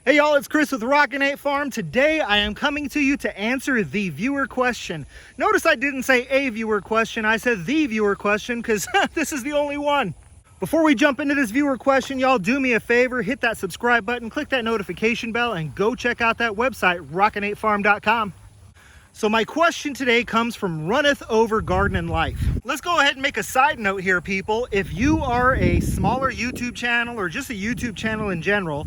Hey y'all, it's Chris with Rockin Farm. Today I am coming to you to answer the viewer question. Notice I didn't say a viewer question, I said the viewer question because this is the only one. Before we jump into this viewer question, y'all do me a favor, hit that subscribe button, click that notification bell, and go check out that website, rockin8farm.com. So my question today comes from Runneth Over Garden and Life. Let's go ahead and make a side note here, people. If you are a smaller YouTube channel or just a YouTube channel in general,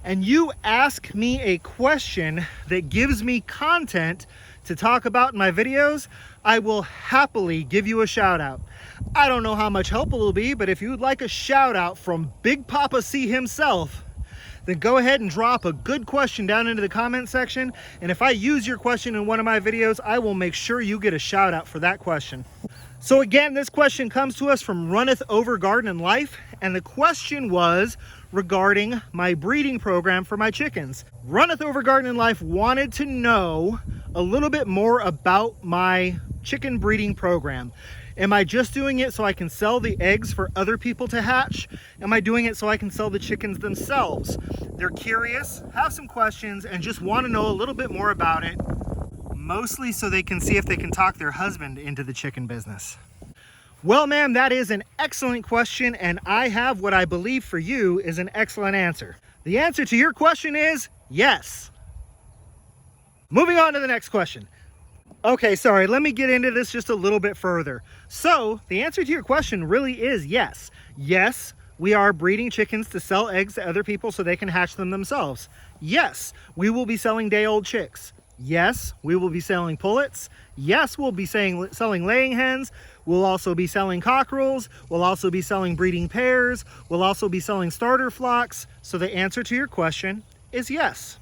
and you ask me a question that gives me content to talk about in my videos, I will happily give you a shout out. I don't know how much help it will be, but if you would like a shout out from Big Papa C himself, then go ahead and drop a good question down into the comment section. And if I use your question in one of my videos, I will make sure you get a shout out for that question. So again, this question comes to us from Runneth Over Garden and Life. And the question was regarding my breeding program for my chickens. Runneth Over Garden and Life wanted to know a little bit more about my chicken breeding program. Am I just doing it so I can sell the eggs for other people to hatch? Am I doing it so I can sell the chickens themselves? They're curious, have some questions, and just want to know a little bit more about it, mostly so they can see if they can talk their husband into the chicken business. Well, ma'am, that is an excellent question, and I have what I believe for you is an excellent answer. The answer to your question is yes. Moving on to the next question. Okay, sorry, let me get into this just a little bit further. So, the answer to your question really is yes. Yes, we are breeding chickens to sell eggs to other people so they can hatch them themselves. Yes, we will be selling day-old chicks. Yes, we will be selling pullets. Yes, we'll be selling laying hens. We'll also be selling cockerels. We'll also be selling breeding pairs. We'll also be selling starter flocks. So the answer to your question is yes.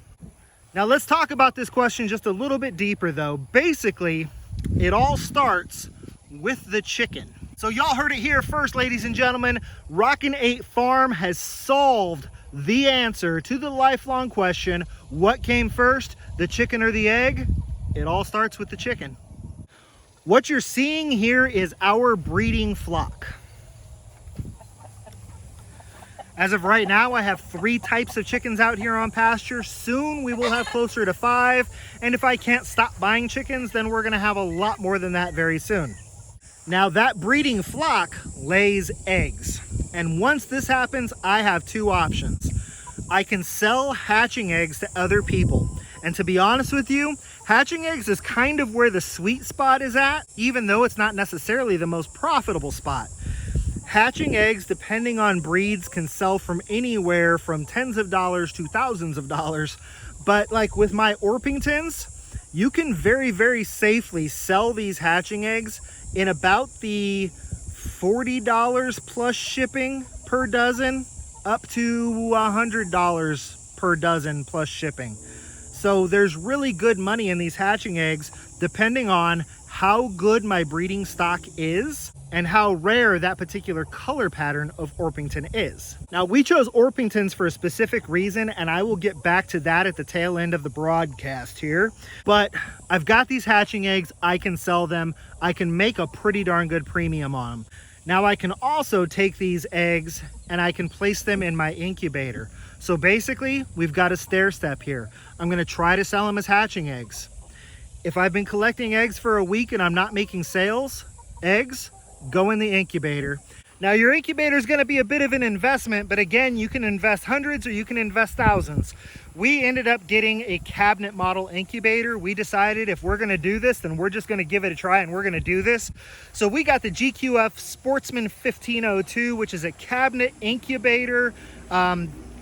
Now let's talk about this question just a little bit deeper though. Basically, it all starts with the chicken. So y'all heard it here first, ladies and gentlemen. Rockin Farm has solved the answer to the lifelong question, what came first, the chicken or the egg? It all starts with the chicken. What you're seeing here is our breeding flock. As of right now, I have 3 types of chickens out here on pasture. Soon we will have closer to 5. And if I can't stop buying chickens, then we're gonna have a lot more than that very soon. Now that breeding flock lays eggs. And once this happens, I have 2 options. I can sell hatching eggs to other people. And to be honest with you, hatching eggs is kind of where the sweet spot is at, even though it's not necessarily the most profitable spot. Hatching eggs, depending on breeds, can sell from anywhere from tens of dollars to thousands of dollars. But like with my Orpingtons, you can very, very safely sell these hatching eggs in about the $40 plus shipping per dozen, up to $100 per dozen plus shipping. So there's really good money in these hatching eggs, depending on how good my breeding stock is and how rare that particular color pattern of Orpington is. Now, we chose Orpingtons for a specific reason, and I will get back to that at the tail end of the broadcast here. But I've got these hatching eggs, I can sell them, I can make a pretty darn good premium on them. Now I can also take these eggs and I can place them in my incubator. So basically, we've got a stair step here. I'm gonna try to sell them as hatching eggs. If I've been collecting eggs for a week and I'm not making sales, eggs go in the incubator. Now your incubator is gonna be a bit of an investment, but again, you can invest hundreds or you can invest thousands. We ended up getting a cabinet model incubator. We decided if we're gonna do this, then we're just gonna give it a try and we're gonna do this. So we got the GQF Sportsman 1502, which is a cabinet incubator,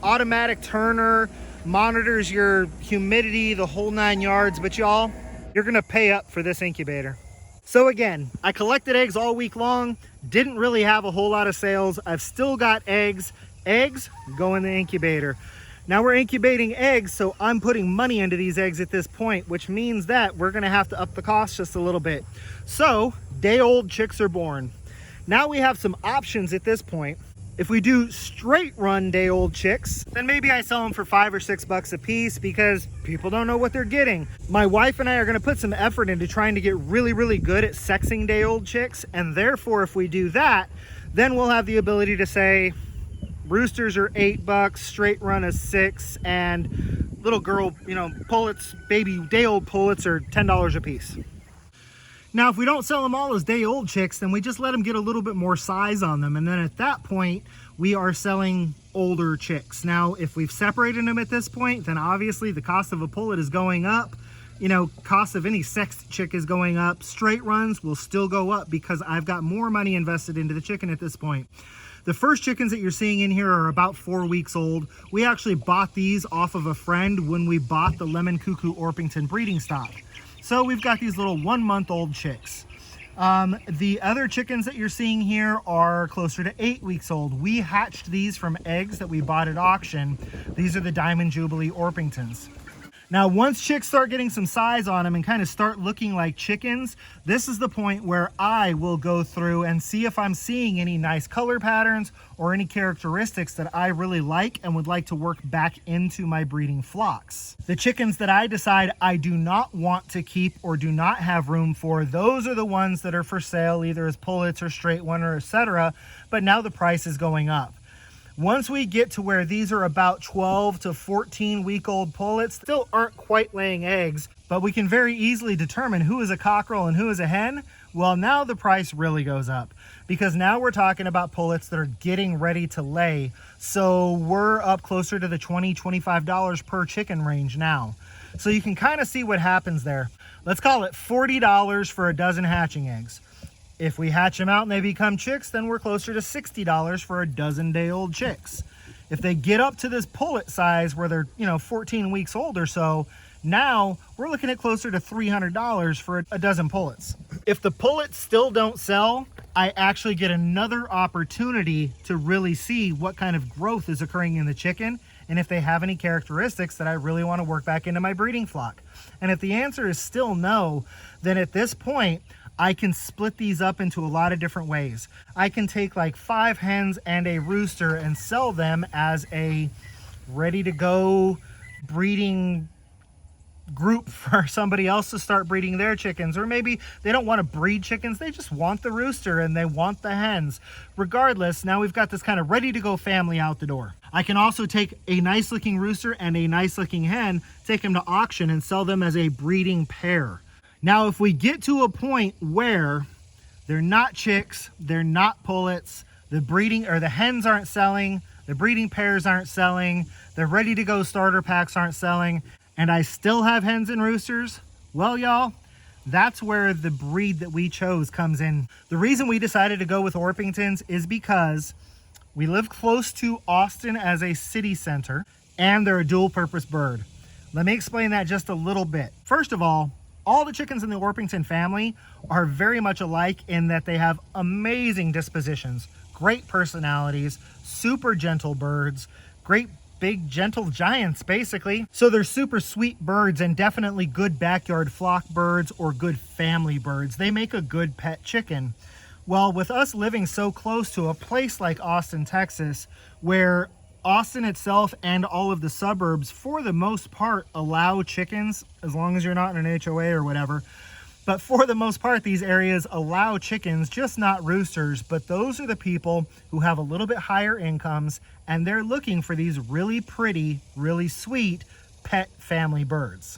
automatic turner, monitors your humidity, the whole 9 yards. But y'all, you're gonna pay up for this incubator. So again, I collected eggs all week long, didn't really have a whole lot of sales. I've still got eggs. Eggs go in the incubator. Now we're incubating eggs, so I'm putting money into these eggs at this point, which means that we're gonna have to up the cost just a little bit. So day-old chicks are born. Now we have some options at this point. If we do straight run day-old chicks, then maybe I sell them for $5 or $6 a piece because people don't know what they're getting. My wife and I are gonna put some effort into trying to get really, really good at sexing day-old chicks, and therefore if we do that, then we'll have the ability to say, Roosters are $8, straight run is $6, and little girl, pullets, baby day-old pullets are $10 a piece. Now, if we don't sell them all as day-old chicks, then we just let them get a little bit more size on them, and then at that point, we are selling older chicks. Now, if we've separated them at this point, then obviously the cost of a pullet is going up. Cost of any sex chick is going up. Straight runs will still go up because I've got more money invested into the chicken at this point. The first chickens that you're seeing in here are about 4 weeks old. We actually bought these off of a friend when we bought the Lemon Cuckoo Orpington breeding stock. So we've got these little 1-month-old chicks. The other chickens that you're seeing here are closer to 8 weeks old. We hatched these from eggs that we bought at auction. These are the Diamond Jubilee Orpingtons. Now, once chicks start getting some size on them and kind of start looking like chickens, this is the point where I will go through and see if I'm seeing any nice color patterns or any characteristics that I really like and would like to work back into my breeding flocks. The chickens that I decide I do not want to keep or do not have room for, those are the ones that are for sale either as pullets or straight winner, etc. But now the price is going up. Once we get to where these are about 12 to 14 week old pullets, still aren't quite laying eggs, but we can very easily determine who is a cockerel and who is a hen. Well, now the price really goes up because now we're talking about pullets that are getting ready to lay. So we're up closer to the $20, $25 per chicken range now. So you can kind of see what happens there. Let's call it $40 for a dozen hatching eggs. If we hatch them out and they become chicks, then we're closer to $60 for a dozen day-old chicks. If they get up to this pullet size where they're, 14 weeks old or so, now we're looking at closer to $300 for a dozen pullets. If the pullets still don't sell, I actually get another opportunity to really see what kind of growth is occurring in the chicken and if they have any characteristics that I really want to work back into my breeding flock. And if the answer is still no, then at this point, I can split these up into a lot of different ways. I can take like 5 hens and a rooster and sell them as a ready to go breeding group for somebody else to start breeding their chickens. Or maybe they don't want to breed chickens, they just want the rooster and they want the hens. Regardless, now we've got this kind of ready to go family out the door. I can also take a nice looking rooster and a nice looking hen, take them to auction and sell them as a breeding pair. Now, if we get to a point where they're not chicks, they're not pullets, the breeding or the hens aren't selling, the breeding pairs aren't selling, the ready to go starter packs aren't selling, and I still have hens and roosters, well, y'all, that's where the breed that we chose comes in. The reason we decided to go with Orpingtons is because we live close to Austin as a city center, and they're a dual purpose bird. Let me explain that just a little bit. First of all the chickens in the Orpington family are very much alike in that they have amazing dispositions, great personalities, super gentle birds, great big gentle giants basically. So they're super sweet birds and definitely good backyard flock birds or good family birds. They make a good pet chicken. Well, with us living so close to a place like Austin, Texas, where Austin itself and all of the suburbs, for the most part, allow chickens, as long as you're not in an HOA or whatever. But for the most part, these areas allow chickens, just not roosters. But those are the people who have a little bit higher incomes, and they're looking for these really pretty, really sweet pet family birds.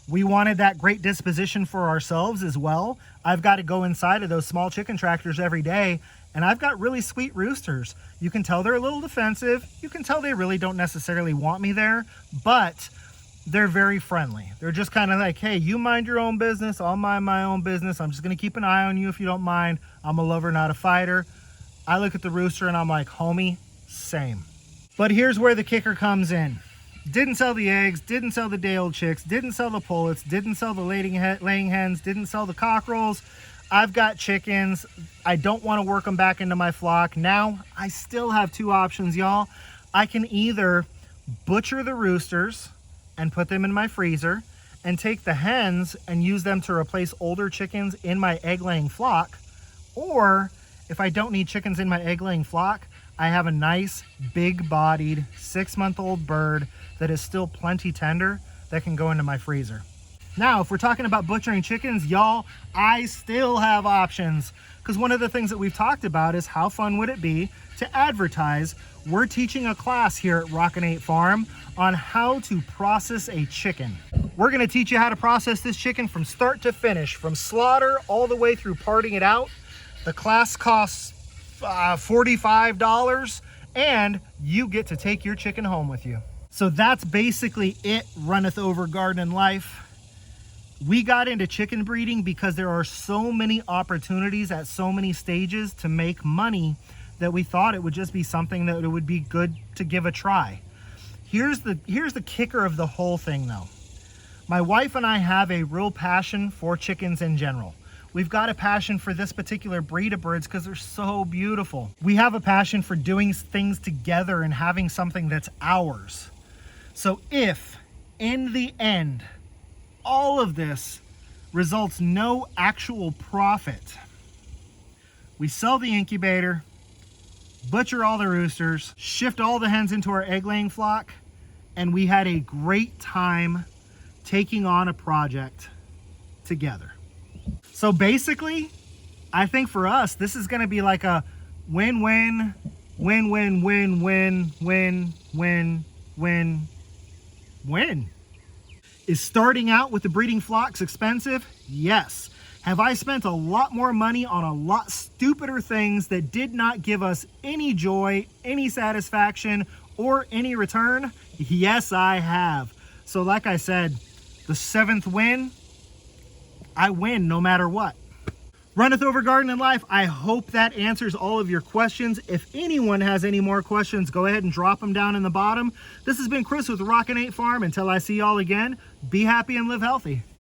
We wanted that great disposition for ourselves as well. I've got to go inside of those small chicken tractors every day, and I've got really sweet roosters. You can tell they're a little defensive. You can tell they really don't necessarily want me there, but they're very friendly. They're just kind of like, hey, you mind your own business. I'll mind my own business. I'm just going to keep an eye on you if you don't mind. I'm a lover, not a fighter. I look at the rooster and I'm like, homie, same. But here's where the kicker comes in. Didn't sell the eggs, didn't sell the day-old chicks, didn't sell the pullets, didn't sell the laying hens, didn't sell the cockerels. I've got chickens. I don't want to work them back into my flock. Now, I still have 2 options, y'all. I can either butcher the roosters and put them in my freezer and take the hens and use them to replace older chickens in my egg-laying flock. Or, if I don't need chickens in my egg-laying flock, I have a nice, big-bodied, 6-month-old bird that is still plenty tender that can go into my freezer. Now, if we're talking about butchering chickens, y'all, I still have options. Because one of the things that we've talked about is how fun would it be to advertise, we're teaching a class here at Rockin Farm on how to process a chicken. We're gonna teach you how to process this chicken from start to finish, from slaughter all the way through parting it out. The class costs $45, and you get to take your chicken home with you. So that's basically it, Runneth Over Garden and Life. We got into chicken breeding because there are so many opportunities at so many stages to make money that we thought it would just be something that it would be good to give a try. Here's the kicker of the whole thing though. My wife and I have a real passion for chickens in general. We've got a passion for this particular breed of birds because they're so beautiful. We have a passion for doing things together and having something that's ours. So if, in the end, all of this results no actual profit, we sell the incubator, butcher all the roosters, shift all the hens into our egg-laying flock, and we had a great time taking on a project together. So basically, I think for us, this is gonna be like a win-win, win-win-win-win-win-win. Is starting out with the breeding flocks expensive? Yes. Have I spent a lot more money on a lot stupider things that did not give us any joy, any satisfaction, or any return? Yes, I have. So like I said, the 7th win, I win no matter what. Runneth Over Garden and Life, I hope that answers all of your questions. If anyone has any more questions, go ahead and drop them down in the bottom. This has been Chris with Rockin Farm. Until I see y'all again, be happy and live healthy.